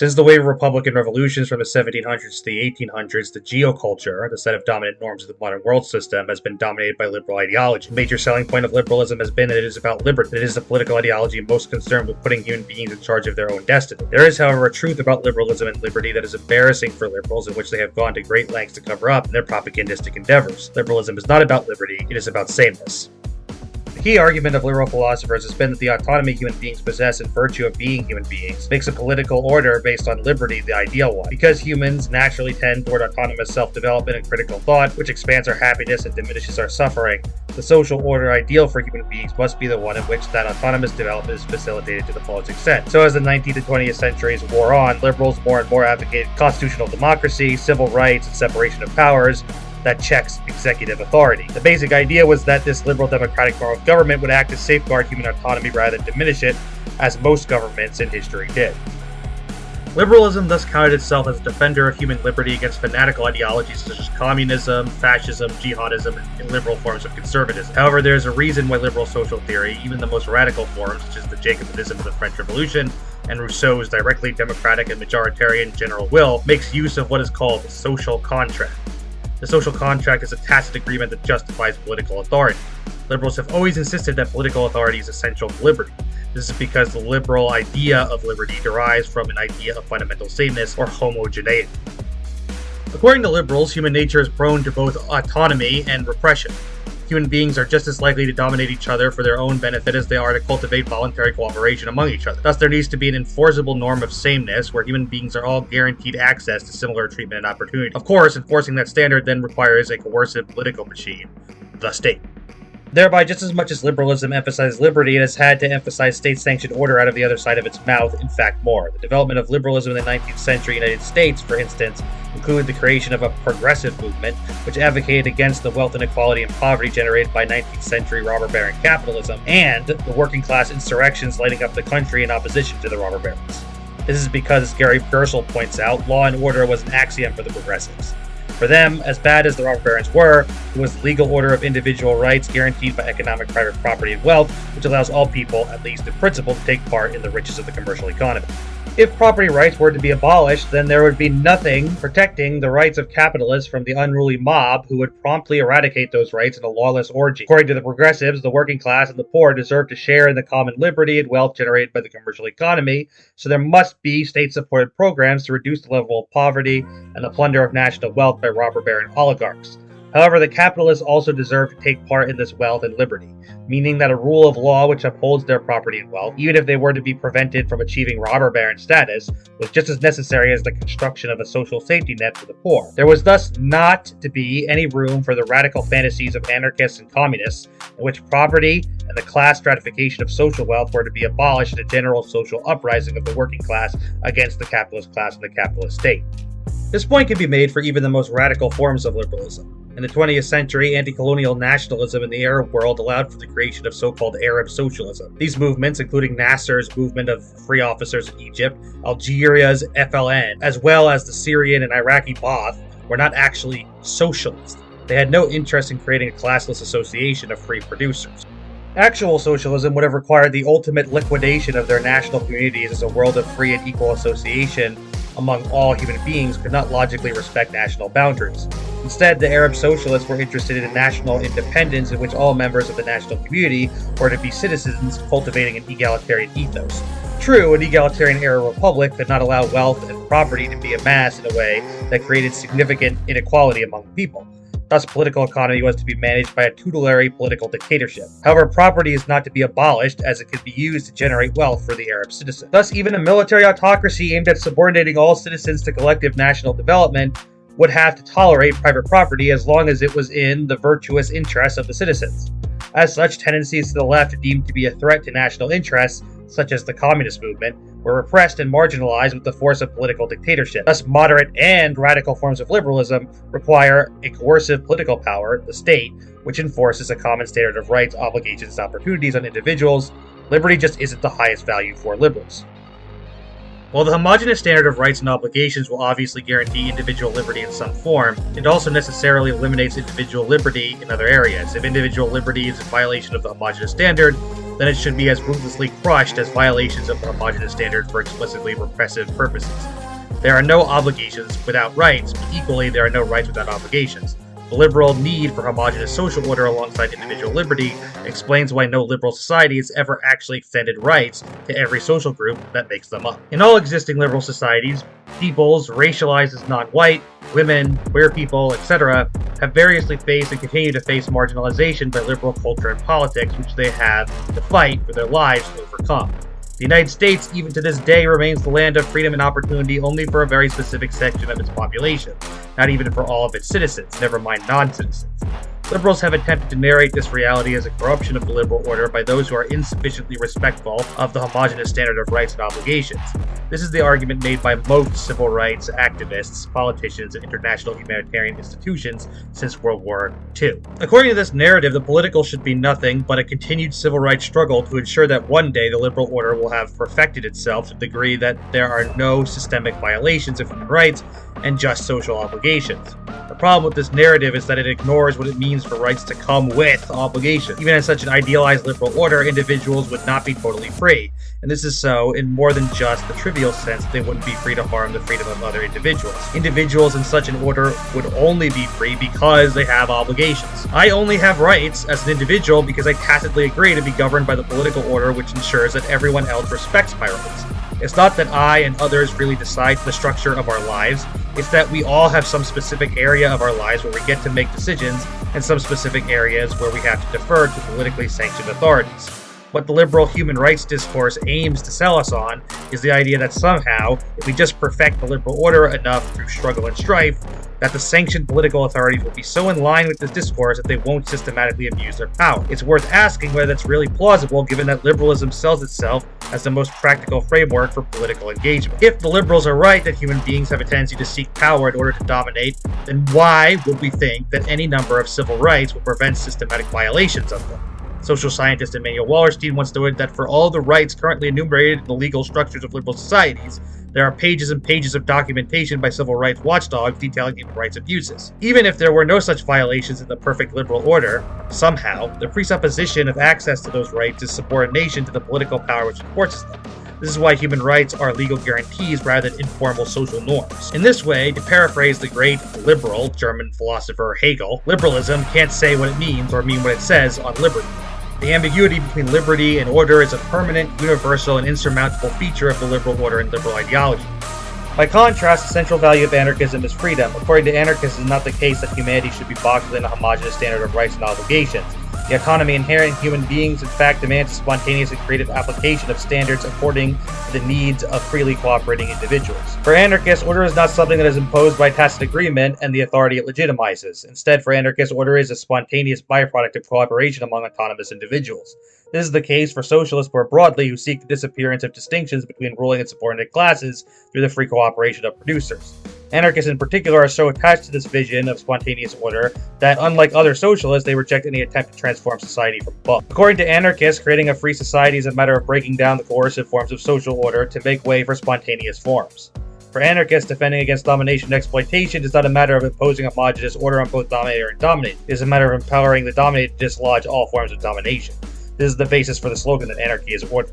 Since the wave of Republican revolutions from the 1700s to the 1800s, the geoculture, the set of dominant norms of the modern world system, has been dominated by liberal ideology. The major selling point of liberalism has been that it is about liberty. It is a political ideology most concerned with putting human beings in charge of their own destiny. There is, however, a truth about liberalism and liberty that is embarrassing for liberals, in which they have gone to great lengths to cover up in their propagandistic endeavors. Liberalism is not about liberty, it is about sameness. The key argument of liberal philosophers has been that the autonomy human beings possess in virtue of being human beings makes a political order based on liberty the ideal one. Because humans naturally tend toward autonomous self-development and critical thought, which expands our happiness and diminishes our suffering, the social order ideal for human beings must be the one in which that autonomous development is facilitated to the fullest extent. So as the 19th and 20th centuries wore on, liberals more and more advocated constitutional democracy, civil rights, and separation of powers that checks executive authority. The basic idea was that this liberal democratic form of government would act to safeguard human autonomy rather than diminish it, as most governments in history did. Liberalism thus counted itself as a defender of human liberty against fanatical ideologies such as communism, fascism, jihadism, and liberal forms of conservatism. However, there is a reason why liberal social theory, even the most radical forms such as the Jacobinism of the French Revolution and Rousseau's directly democratic and majoritarian general will, makes use of what is called the social contract. The social contract is a tacit agreement that justifies political authority. Liberals have always insisted that political authority is essential to liberty. This is because the liberal idea of liberty derives from an idea of fundamental sameness or homogeneity. According to liberals, human nature is prone to both autonomy and repression. Human beings are just as likely to dominate each other for their own benefit as they are to cultivate voluntary cooperation among each other. Thus, there needs to be an enforceable norm of sameness where human beings are all guaranteed access to similar treatment and opportunity. Of course, enforcing that standard then requires a coercive political machine, the state. Thereby, just as much as liberalism emphasizes liberty, it has had to emphasize state-sanctioned order out of the other side of its mouth, in fact more. The development of liberalism in the 19th century United States, for instance, included the creation of a progressive movement, which advocated against the wealth inequality and poverty generated by 19th century robber baron capitalism, and the working class insurrections lighting up the country in opposition to the robber barons. This is because, as Gary Gersel points out, law and order was an axiom for the progressives. For them, as bad as the robber barons were, it was the legal order of individual rights guaranteed by economic private property and wealth, which allows all people, at least in principle, to take part in the riches of the commercial economy. If property rights were to be abolished, then there would be nothing protecting the rights of capitalists from the unruly mob who would promptly eradicate those rights in a lawless orgy. According to the progressives, the working class and the poor deserve to share in the common liberty and wealth generated by the commercial economy, so there must be state-supported programs to reduce the level of poverty and the plunder of national wealth by robber baron oligarchs. However, the capitalists also deserve to take part in this wealth and liberty, meaning that a rule of law which upholds their property and wealth, even if they were to be prevented from achieving robber baron status, was just as necessary as the construction of a social safety net for the poor. There was thus not to be any room for the radical fantasies of anarchists and communists, in which property and the class stratification of social wealth were to be abolished in a general social uprising of the working class against the capitalist class and the capitalist state. This point can be made for even the most radical forms of liberalism. In the 20th century, anti-colonial nationalism in the Arab world allowed for the creation of so-called Arab socialism. These movements, including Nasser's movement of free officers in Egypt, Algeria's FLN, as well as the Syrian and Iraqi Ba'ath, were not actually socialist. They had no interest in creating a classless association of free producers. Actual socialism would have required the ultimate liquidation of their national communities, as a world of free and equal association among all human beings could not logically respect national boundaries. Instead, the Arab socialists were interested in national independence in which all members of the national community were to be citizens cultivating an egalitarian ethos. True, an egalitarian Arab republic could not allow wealth and property to be amassed in a way that created significant inequality among people. Thus, political economy was to be managed by a tutelary political dictatorship. However, property is not to be abolished, as it could be used to generate wealth for the Arab citizen. Thus, even a military autocracy aimed at subordinating all citizens to collective national development would have to tolerate private property as long as it was in the virtuous interests of the citizens. As such, tendencies to the left deemed to be a threat to national interests, such as the communist movement, were repressed and marginalized with the force of political dictatorship. Thus, moderate and radical forms of liberalism require a coercive political power, the state, which enforces a common standard of rights, obligations, and opportunities on individuals. Liberty just isn't the highest value for liberals. While the homogeneous standard of rights and obligations will obviously guarantee individual liberty in some form, it also necessarily eliminates individual liberty in other areas. If individual liberty is in violation of the homogeneous standard, then it should be as ruthlessly crushed as violations of the homogeneous standard for explicitly repressive purposes. There are no obligations without rights, but equally there are no rights without obligations. The liberal need for homogeneous social order alongside individual liberty explains why no liberal society has ever actually extended rights to every social group that makes them up. In all existing liberal societies, peoples racialized as non-white, women, queer people, etc., have variously faced and continue to face marginalization by liberal culture and politics, which they have to fight for their lives to overcome. The United States, even to this day, remains the land of freedom and opportunity only for a very specific section of its population, not even for all of its citizens, never mind non-citizens. Liberals have attempted to narrate this reality as a corruption of the liberal order by those who are insufficiently respectful of the homogeneous standard of rights and obligations. This is the argument made by most civil rights activists, politicians, and international humanitarian institutions since World War II. According to this narrative, the political should be nothing but a continued civil rights struggle to ensure that one day the liberal order will have perfected itself to the degree that there are no systemic violations of human rights and just social obligations. The problem with this narrative is that it ignores what it means for rights to come with obligations. Even in such an idealized liberal order, individuals would not be totally free, and this is so in more than just the trivial sense that they wouldn't be free to harm the freedom of other individuals. Individuals in such an order would only be free because they have obligations. I only have rights as an individual because I tacitly agree to be governed by the political order which ensures that everyone else respects my rights. It's not that I and others really decide the structure of our lives, it's that we all have some specific area of our lives where we get to make decisions and some specific areas where we have to defer to politically sanctioned authorities. What the liberal human rights discourse aims to sell us on is the idea that somehow, if we just perfect the liberal order enough through struggle and strife, that the sanctioned political authorities will be so in line with this discourse that they won't systematically abuse their power. It's worth asking whether that's really plausible given that liberalism sells itself as the most practical framework for political engagement. If the liberals are right that human beings have a tendency to seek power in order to dominate, then why would we think that any number of civil rights will prevent systematic violations of them? Social scientist Emanuel Wallerstein once noted that for all the rights currently enumerated in the legal structures of liberal societies, there are pages and pages of documentation by civil rights watchdogs detailing human rights abuses. Even if there were no such violations in the perfect liberal order, somehow, the presupposition of access to those rights is subordination to the political power which enforces them. This is why human rights are legal guarantees rather than informal social norms. In this way, to paraphrase the great liberal German philosopher Hegel, liberalism can't say what it means or mean what it says on liberty. The ambiguity between liberty and order is a permanent, universal, and insurmountable feature of the liberal order and liberal ideology. By contrast, the central value of anarchism is freedom. According to anarchists, it is not the case that humanity should be boxed within a homogeneous standard of rights and obligations. The autonomy inherent in human beings, in fact, demands a spontaneous and creative application of standards according to the needs of freely cooperating individuals. For anarchists, order is not something that is imposed by tacit agreement and the authority it legitimizes. Instead, for anarchists, order is a spontaneous byproduct of cooperation among autonomous individuals. This is the case for socialists more broadly, who seek the disappearance of distinctions between ruling and subordinate classes through the free cooperation of producers. Anarchists in particular are so attached to this vision of spontaneous order that, unlike other socialists, they reject any attempt to transform society from above. According to anarchists, creating a free society is a matter of breaking down the coercive forms of social order to make way for spontaneous forms. For anarchists, defending against domination and exploitation is not a matter of imposing a homogeneous order on both dominator and dominated. It is a matter of empowering the dominated to dislodge all forms of domination. This is the basis for the slogan that anarchy is order.